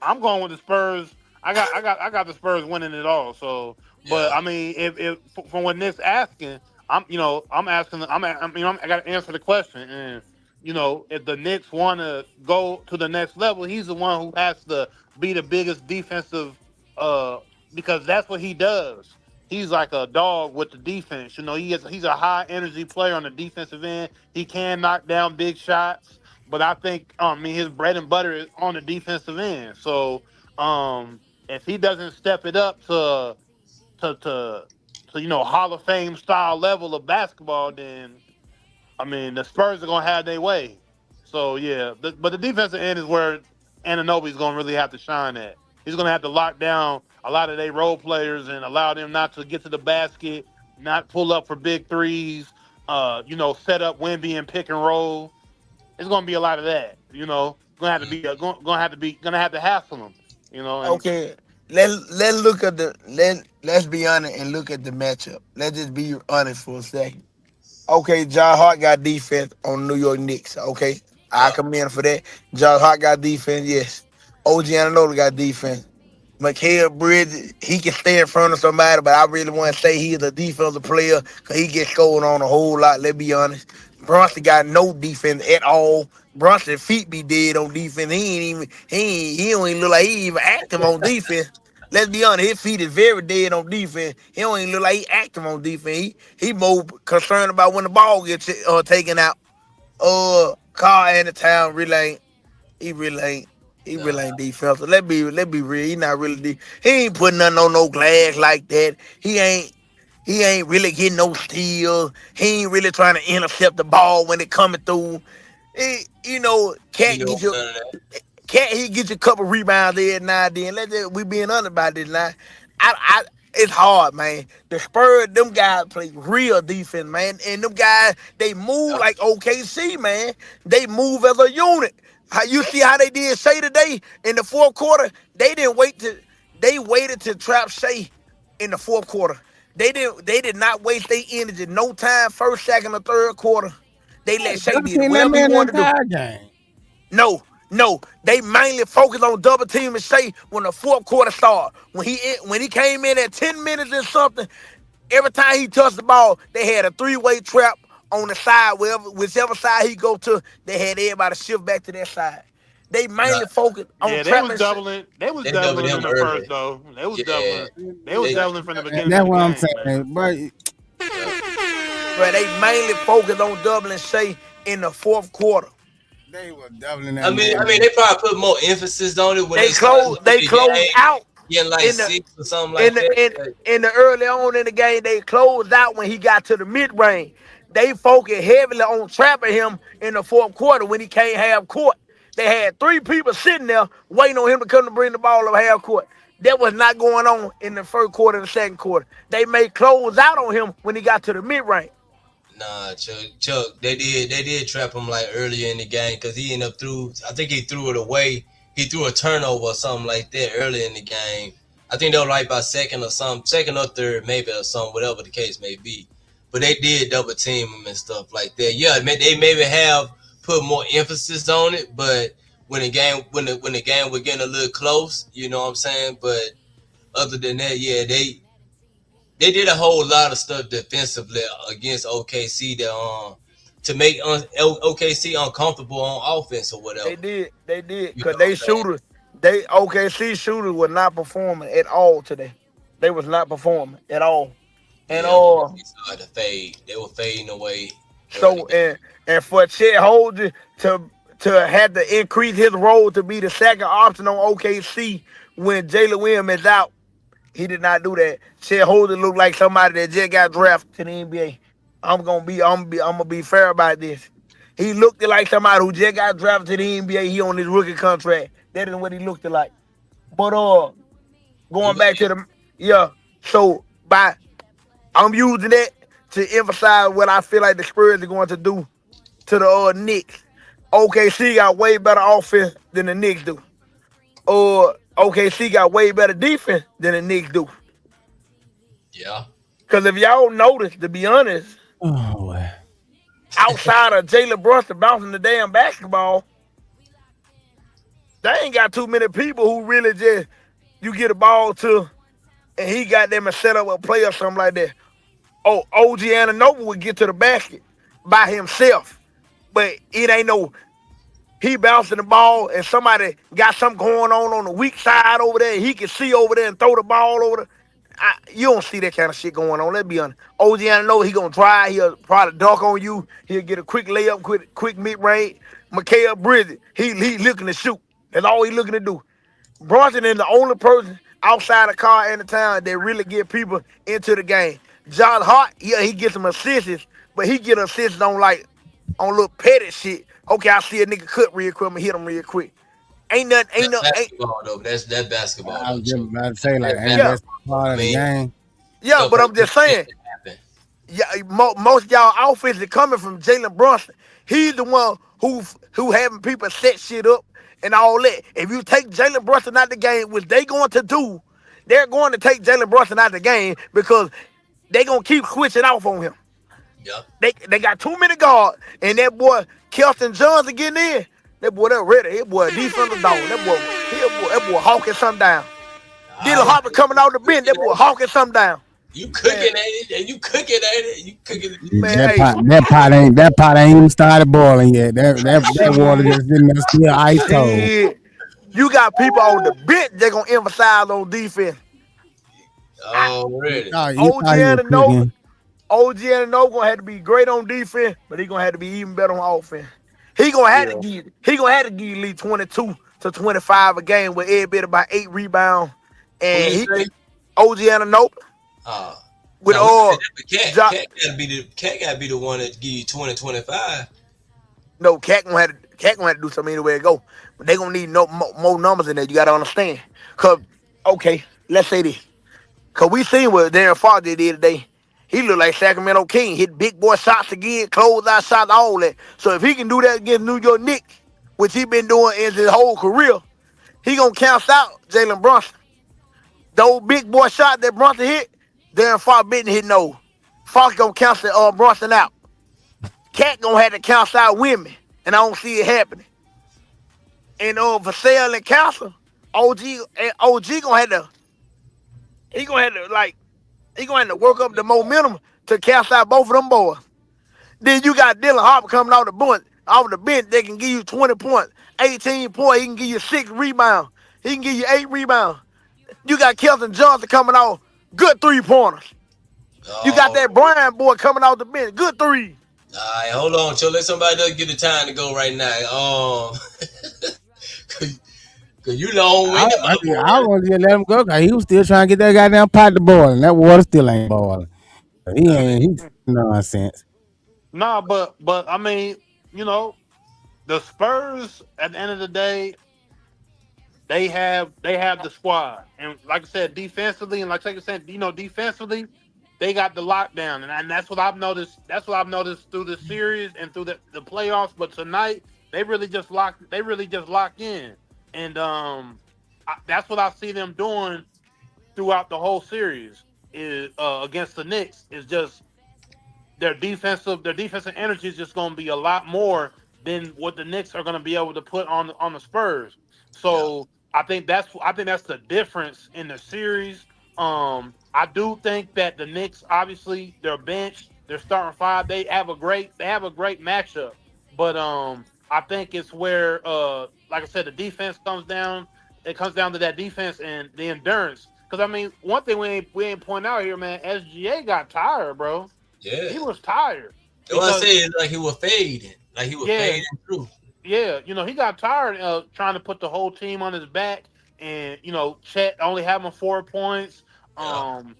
I'm going with the Spurs. I got the Spurs winning it all. So, but Yeah. I mean, if from what Nick's asking, I'm asking. I got to answer the question. And if the Knicks want to go to the next level, he's the one who has to be the biggest defensive. Uh, because that's what he does. He's like a dog with the defense. He's a high energy player on the defensive end. He can knock down big shots, but I think his bread and butter is on the defensive end. So if he doesn't step it up to Hall of Fame style level of basketball, then the Spurs are gonna have their way. So yeah, but the defensive end is where Anunoby's gonna really have to shine at. He's gonna have to lock down a lot of their role players and allow them not to get to the basket, not pull up for big threes. Set up Wemby and pick and roll. It's gonna be a lot of that. Gonna have to be gonna have to hassle them. And Okay, let's look at let's be honest and look at the matchup. Let's just be honest for a second. Okay, John Hart got defense on New York Knicks. Okay, I Yeah. commend him for that. John Hart got defense. Yes. OG Ananola got defense. Mikhail Bridges, he can stay in front of somebody, but I really want to say he's a defensive player because he gets scored on a whole lot. Let's be honest. Bronson got no defense at all. Bronson's feet be dead on defense. He don't even look like he even active on defense. Let's be honest, his feet is very dead on defense. He don't even look like he active on defense. He more concerned about when the ball gets taken out. Carl in the town really ain't. He really ain't. He Nah. really ain't defensive. Let's be real. He not really he ain't putting nothing on no glass like that. He ain't really getting no steals. He ain't really trying to intercept the ball when it coming through. He Cat don't get you. none of that. Cat he get you a couple rebounds there and now and then. We being honest about this now. I it's hard, man. The Spurs, them guys play real defense, man. And them guys, they move Yeah. like OKC, man. They move as a unit. How you see how they did Shea today in the fourth quarter? They waited to trap Shea in the fourth quarter. They did not waste their energy. No time, first, second, or third quarter. They let Shea Y'all did seen that whatever he man the wanted to do. entire game. No, No, they mainly focused on double team and Shea when the fourth quarter started. When he came in at 10 minutes and something, every time he touched the ball, they had a three-way trap on the side, whichever side he go to, they had everybody shift back to that side. They Nah, mainly focused on Yeah, they was trapping. doubling. They was they doubled doubling him in the first early. though. They was Yeah, doubling. They was they doubling from the beginning That's of the what I'm game, man. saying. But yeah. But they mainly focused on doubling Shea in the fourth quarter. they were doubling I that mean, man. they probably put more emphasis on it when They they started to closed. They the closed game, out getting like in the 6 or something in like the that. in the early on in the game. They closed out when he got to the mid range. They focused heavily on trapping him in the fourth quarter when he can't have court. They had three people sitting there waiting on him to come to bring the ball up half court. That was not going on in the first quarter and the second quarter. They made close out on him when he got to the mid range. Nah, Chuck, they did trap him like earlier in the game because he ended up threw. I think he threw it away. He threw a turnover or something like that early in the game. I think they were like by second or something, second or third maybe or something, whatever the case may be. But they did double team him and stuff like that. Yeah, they maybe have put more emphasis on it, but when the game was getting a little close, you know what I'm saying. But other than that, yeah, they did a whole lot of stuff defensively against OKC to make OKC uncomfortable on offense or whatever. They did, You cause know what they I'm saying? shooters, they OKC shooters were not performing at all today. They was not performing at all. And Yeah, OKC started to fade. They were fading away during the so game. and for Chet Holder to have to increase his role to be the second option on OKC when Jalen Williams is out, he did not do that. Chet Holder looked like somebody that just got drafted to the NBA. I'm gonna be fair about this. He looked like somebody who just got drafted to the NBA. He on his rookie contract. That is what he looked like. But You going got back to the yeah. So by I'm using that to emphasize what I feel like the Spurs are going to do to the Knicks. OKC got way better offense than the Knicks do. OKC got way better defense than the Knicks do. yeah. Because if y'all notice, to be honest, Oh, well. outside of Jalen Brunson bouncing the damn basketball, they ain't got too many people who really just you get a ball to and he got them and set up a play or something like that. Oh, OG Ananobi would get to the basket by himself, but it ain't no he bouncing the ball and somebody got something going on the weak side over there. He can see over there and throw the ball over there. You don't see that kind of shit going on. Let's be honest. OG Ananobi, he gonna drive. He'll probably dunk on you. He'll get a quick layup, quick mid range. Mikal Bridges, he looking to shoot. That's all he looking to do. Bronson is the only person outside the car and the town that really get people into the game. John Hart, yeah, he gets some assists, but he get assists on little petty shit. Okay, I see a nigga cut real quick, I'ma hit him real quick. Ain't nothing, ain't That's no, ain't basketball though. That's basketball I though, was just Chuck. about to say, like, That's ain't yeah, that basketball. part I of the mean, game? yeah. stuff But like I'm that just saying, can happen. yeah, most of y'all offense is coming from Jalen Brunson. He's the one who having people set shit up and all that. If you take Jalen Brunson out the game, which they going to do, they're going to take Jalen Brunson out the game because they gonna keep switching off on him. Yep. They got too many guards, and that boy Kelton Johnson getting in. That boy that ready. That boy a defensive dog. That boy hawking something down. Dylan I Harper coming out the bench. That boy hawking something down. you Man, cooking at it, and you cooking at it. You cooking it. man, That hey, pot, that pot ain't even started boiling yet. That water shit, just sitting there still ice cold. shit. You got people on the bench that gonna emphasize on defense. I, Already. You OG thought he was Ananobi, cooking. OG Ananobi gonna have to be great on defense, but he gonna have to be even better on offense. Yeah. He gonna have to give you at least 22 to 25 a game with every bit about 8 rebounds. Who And you he say? OG Ananobi Uh with no, we said all that for Cat. jo- Cat gotta be the one that give you 20, 25. no Cat gonna have to do something anywhere to go. But they gonna need more numbers in there. You gotta understand. Cause okay, let's say this. Cause we seen what Darren Fox did today. He looked like Sacramento King, hit big boy shots again, close out shots, all that. So if he can do that against New York Knicks, which he been doing in his whole career, he gonna cancel out Jalen Brunson. Those big boy shots that Brunson hit, Darren Fox didn't hit no. Fox gonna cancel Brunson out. Cat gonna have to cancel out women, and I don't see it happening. And Vassell and Castle, OG gonna have to he gonna have to like he gonna have to work up the momentum to cast out both of them boys. Then you got Dylan Harper coming off the bench. They can give you 20 points, 18 points. He can give you 6 rebounds. He can give you 8 rebounds. You got Kelton Johnson coming out, good 3 pointers. You got Oh, that Brian boy coming out the bench, good three. all right, hold on, chill. Let somebody else get the time to go right now. Cause you long I, winded, I, my I boy. want to just let him go because he was still trying to get that goddamn pot to boil, and that water still ain't boiling. He I ain't mean, he nonsense. Nah, but I mean, you know, the Spurs at the end of the day, they have the squad, and like I said, defensively, and like I said, defensively, they got the lockdown, and that's what I've noticed. That's what I've noticed through the series and through the playoffs. But tonight, They really just locked in, and that's what I see them doing throughout the whole series. Is against the Knicks is just their defensive energy is just going to be a lot more than what the Knicks are going to be able to put on the Spurs. yeah, So I think that's the difference in the series. I do think that the Knicks, obviously, their bench, their starting five, they have a great matchup. But I think it's where, like I said, the defense comes down. It comes down to that defense and the endurance. Because I mean, one thing we ain't pointing out here, man. SGA got tired, bro. yeah. He was tired That's what I because, say. It's like he was yeah, fading through. yeah, he got tired of trying to put the whole team on his back, and Chet only having 4 points. Yeah, Um,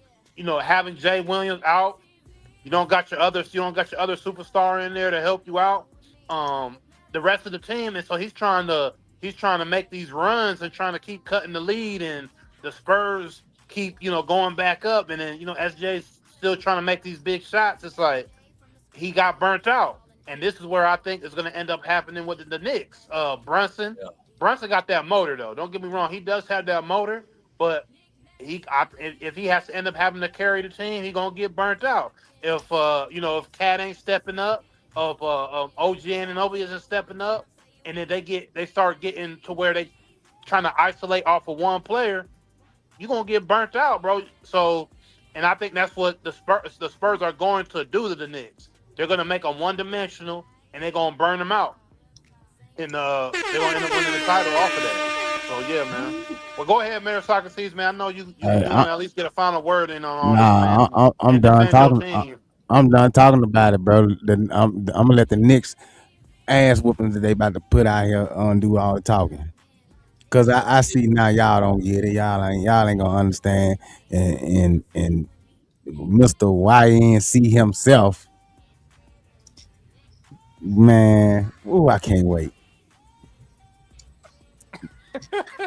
having Jay Williams out, you don't got your other superstar in there to help you out. Um, the rest of the team, and so he's trying to make these runs and trying to keep cutting the lead, and the Spurs keep going back up, and then SJ's still trying to make these big shots. It's like he got burnt out, and this is where I think is going to end up happening with the Knicks. yeah. Brunson got that motor though. Don't get me wrong, he does have that motor, but if he has to end up having to carry the team, he gonna get burnt out. If Cat ain't stepping up, if OG and Obi isn't stepping up, and then they start getting to where they trying to isolate off of one player, you're gonna get burnt out, bro. So, and I think that's what the Spurs are going to do to the Knicks. They're gonna make them one dimensional, and they're gonna burn them out, and they're gonna end up winning the title off of that. So yeah, man. Well, go ahead, Mayor Socrates, man. I know you Hey, want to at least get a final word in on all this, man, nah, I'm and done defend your talking. team. I'm done talking about it, bro. I'm gonna let the Knicks ass whoopings that they about to put out here do all the talking. Cause I see now y'all don't get it. Y'all ain't gonna understand. And Mr. YNC himself, man. Ooh, I can't wait.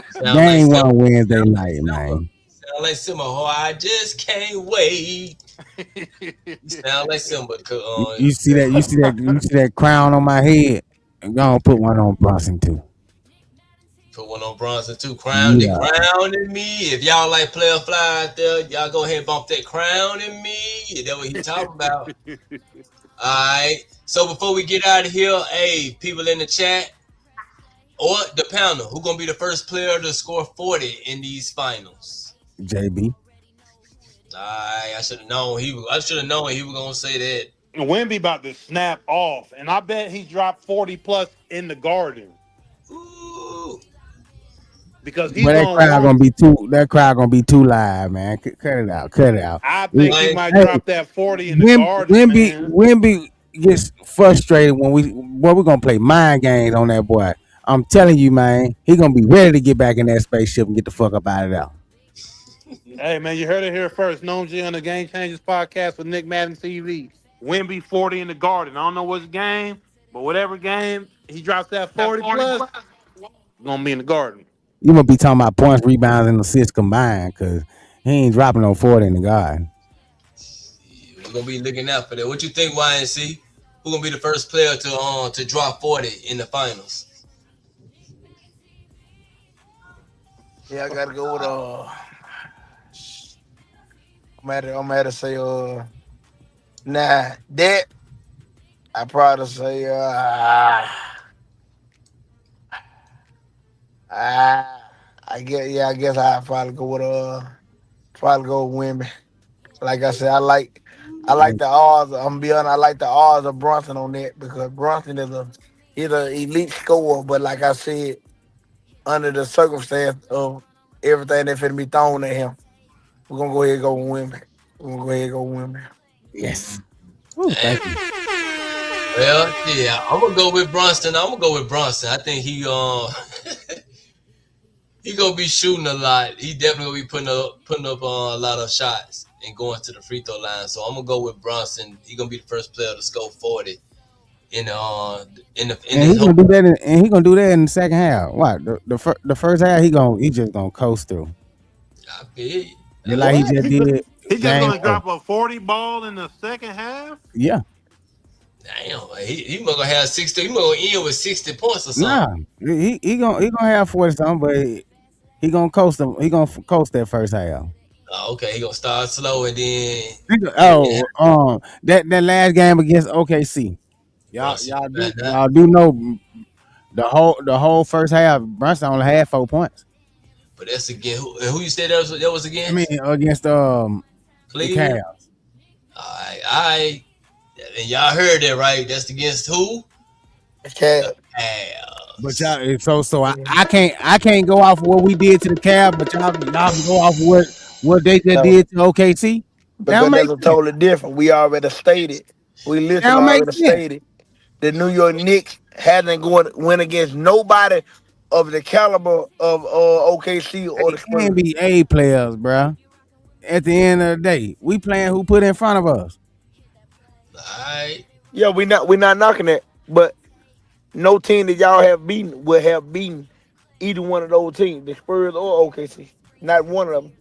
Sound like Game Simba. one Wednesday Sound like night, Simba. man. Sound like Simba. Oh, I just can't wait. You sound like Simba. You see that? You see that crown on my head? I'm gonna put one on Bronson too. Put one on Bronson too. They Yeah, crowning me. If y'all like player fly out there, y'all go ahead and bump that crown in me. That's what he talking about. All right. So before we get out of here, hey, people in the chat or the panel, who gonna be the first player to score 40 in these finals? JB. All right. I should have known he was gonna say that. Wimby about to snap off, and I bet he dropped 40 plus in the Garden Ooh. because he's But that gonna crowd want. gonna be too. That crowd gonna be too live, man. Cut it out. Cut it out. I think he Hey, might Like, drop that 40 in the Garden, Wimby, man. Wimby gets frustrated when we're gonna play mind games on that boy. I'm telling you, man, he gonna be ready to get back in that spaceship and get the fuck up out of there. Hey, man, you heard it here first. Known G on the Game Changers podcast with Nick Madden TV. Wimby 40 in the Garden. I don't know which game, but whatever game he drops that 40 plus, gonna be in the Garden. You gonna be talking about points, rebounds, and assists combined, cause he ain't dropping no 40 in the guard. we're gonna be looking out for that. What you think, YNC? Who gonna be the first player to drop 40 in the finals? Yeah, I gotta go with I'm at to say nah that I probably say Ah, I guess yeah. I guess I probably go with women. Like I said, I like the odds. I'm gonna be honest. I like the odds of Brunson on that because Brunson he's an elite scorer. But like I said, under the circumstance of everything that's finna be thrown at him, we're gonna go ahead and go with women. We're gonna go ahead and go with women. Yes. Ooh, Hey, thank you. well, yeah, I'm gonna go with Brunson. I'm gonna go with Brunson. I think he gonna be shooting a lot. He definitely gonna be putting up a lot of shots and going to the free throw line. So I'm gonna go with Brunson. He gonna be the first player to score 40 in And he this whole. gonna do that. And he gonna do that in the second half. What the first half he just gonna coast through. I feel you. Just like he What? just did He just game gonna one. drop a 40 ball in the second half? Yeah. Damn, he gonna have 60. He gonna end with 60 points or something. Nah. He gonna have 40 something, but he gonna coast them. He gonna coast that first half. Oh, okay, he gonna start slow and then Oh, that last game against OKC. Y'all Brunson. y'all do y'all do know the whole first half. Brunson only had 4 points. But that's again who you said that was I mean against? against the Cleveland. Cavs. All right. And y'all heard that right? That's against who? Okay. The But Cavs. y'all, so I can't go off of what we did to the Cavs, but y'all can go off of what they just No, did to OKC. That don't because make that's a sense. totally different. We already stated. We That literally don't make already sense. stated the New York Knicks hasn't went against nobody of the caliber of OKC or They the can't Spurs. be A players, bruh. At the end of the day, we playing who put in front of us. All right. Yeah, we not knocking that, but no team that y'all have beaten will have beaten either one of those teams, the Spurs or OKC. Not one of them.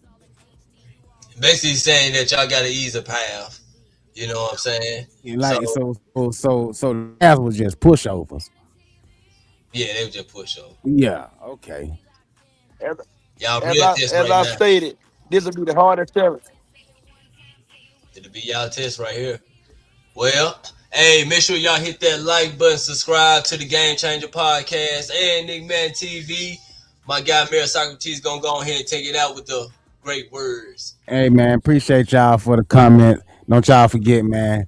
Basically saying that y'all gotta ease a path. You know what I'm saying? So Like so the Cavs was just pushovers. yeah, they were just push over. Yeah, okay. As, Y'all as real I test as right I now. stated, this will be the hardest challenge. It'll be y'all test right here. Well, hey, make sure y'all hit that like button, subscribe to the Game Changer Podcast and Nick Man TV. My guy Mayor Socrates gonna go ahead and take it out with the great words. Hey man, appreciate y'all for the comment. Don't y'all forget, man.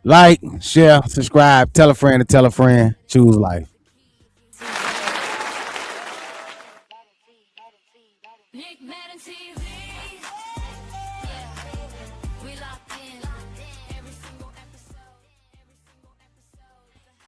Like, share, subscribe, tell a friend to tell a friend. Choose life. Nick Madden TV.